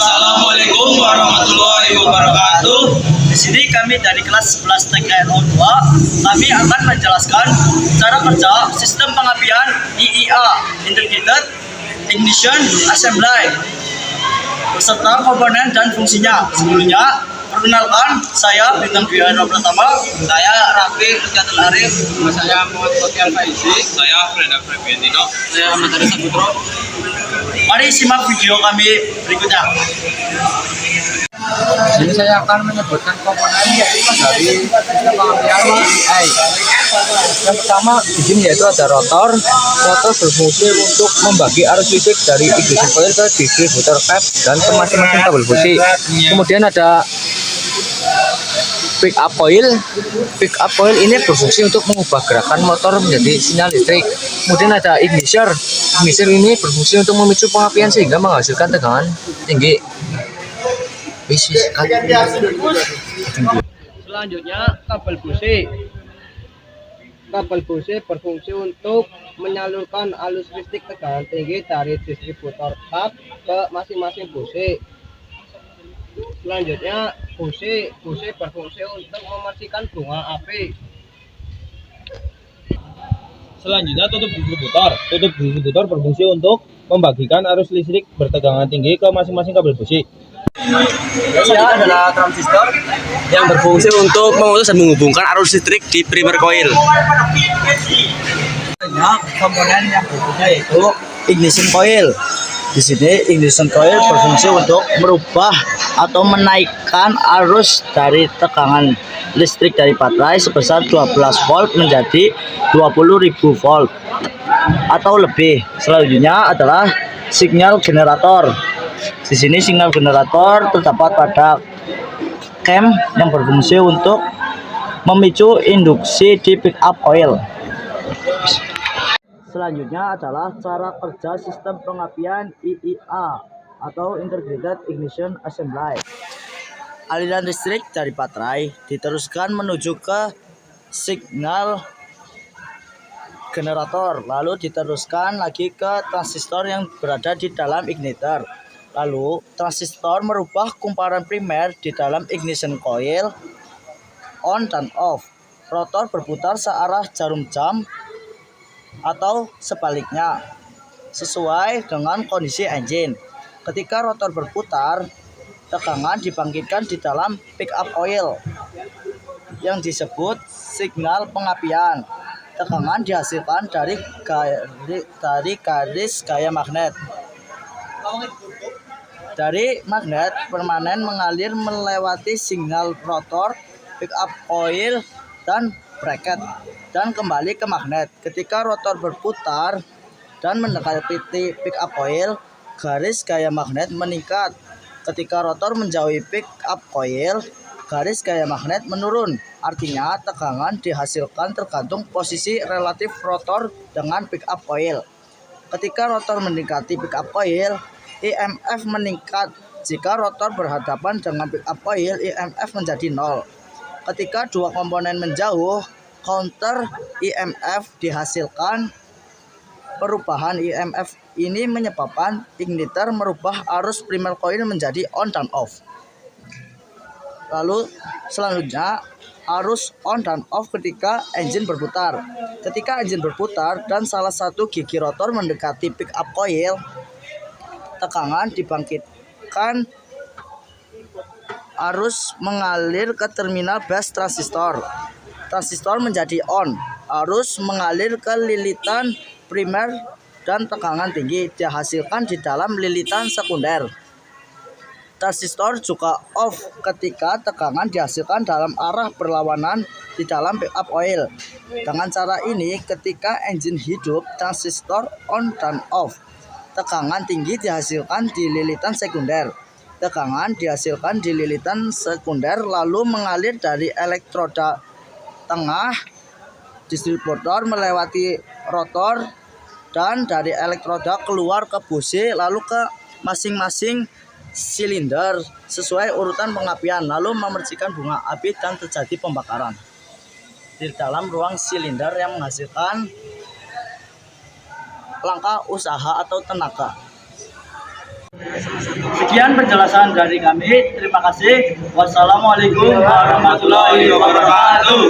Assalamualaikum warahmatullahi wabarakatuh. Di sini kami dari kelas 11 TKNO 2. Kami akan menjelaskan cara kerja sistem pengapian IIA (Integrated Ignition Assembly) beserta komponen dan fungsinya. Sebelumnya, perkenalkan, saya Bintang Dwi Hendra Pratama, saya Raffi Rikatul Arif, saya Muhammad Sofian Faizi, saya Freda Febiantino, saya Ahmad Arisa Putro. Mari simak video kami berikutnya. Di sini saya akan menyebutkan komponen dari sistem pengapian IIA. Yang pertama di sini yaitu ada rotor. Rotor berfungsi untuk membagi arus listrik dari ignition coil ke distributor cap dan ke masing-masing kabel busi. Kemudian ada pick up coil. Pick up coil ini berfungsi untuk mengubah gerakan motor menjadi sinyal listrik. Kemudian ada ignition. Ignition ini berfungsi untuk memicu pengapian sehingga menghasilkan tegangan tinggi. Selanjutnya kabel busi. Kabel busi berfungsi untuk menyalurkan arus listrik tegangan tinggi dari distributor cap ke masing-masing busi. Selanjutnya busi berfungsi untuk mematikan bunga api. Selanjutnya tutup distributor. Tutup distributor berfungsi untuk membagikan arus listrik bertegangan tinggi ke masing-masing kabel busi. Ini adalah transistor yang berfungsi untuk memutus dan menghubungkan arus listrik di primer coil. Komponen yang berikutnya yaitu ignition coil. Di sini ignition coil berfungsi untuk merubah atau menaikkan arus dari tegangan listrik dari baterai sebesar 12 volt menjadi 20.000 volt atau lebih. Selanjutnya adalah sinyal generator. Di sini sinyal generator terdapat pada cam yang berfungsi untuk memicu induksi di pick up coil. Selanjutnya adalah cara kerja sistem pengapian IIA atau Integrated Ignition Assembly. Aliran listrik dari baterai diteruskan menuju ke signal generator, lalu diteruskan lagi ke transistor yang berada di dalam igniter. Lalu transistor merubah kumparan primer di dalam ignition coil on dan off. Rotor berputar searah jarum jam atau sebaliknya sesuai dengan kondisi engine. Ketika rotor berputar, tegangan dibangkitkan di dalam pick up coil yang disebut signal pengapian. Tegangan dihasilkan dari garis gaya magnet. Dari magnet permanen mengalir melewati sinyal rotor, pick up coil, dan bracket dan kembali ke magnet. Ketika rotor berputar dan mendekati pick up coil, garis gaya magnet meningkat. Ketika rotor menjauhi pick up coil, garis gaya magnet menurun. Artinya tegangan dihasilkan tergantung posisi relatif rotor dengan pick up coil. Ketika rotor mendekati pick up coil, IMF meningkat. Jika rotor berhadapan dengan pick up coil, IMF menjadi 0. Ketika dua komponen menjauh, counter IMF dihasilkan. Perubahan IMF ini menyebabkan igniter merubah arus primer coil menjadi on dan off. Lalu selanjutnya arus on dan off ketika engine berputar. Ketika engine berputar dan salah satu gigi rotor mendekati pick up coil, tegangan dibangkitkan, arus mengalir ke terminal base transistor. Transistor menjadi on, arus mengalir ke lilitan primer dan tegangan tinggi dihasilkan di dalam lilitan sekunder. Transistor juga off ketika tegangan dihasilkan dalam arah berlawanan di dalam pick up coil. Dengan cara ini, ketika engine hidup, transistor on dan off. Tegangan tinggi dihasilkan di lilitan sekunder. Tegangan dihasilkan di lilitan sekunder lalu mengalir dari elektroda tengah distributor melewati rotor dan dari elektroda keluar ke busi lalu ke masing-masing silinder sesuai urutan pengapian, lalu memercikan bunga api dan terjadi pembakaran di dalam ruang silinder yang menghasilkan langkah usaha atau tenaga. Sekian penjelasan dari kami. Terima kasih. Wassalamualaikum warahmatullahi wabarakatuh.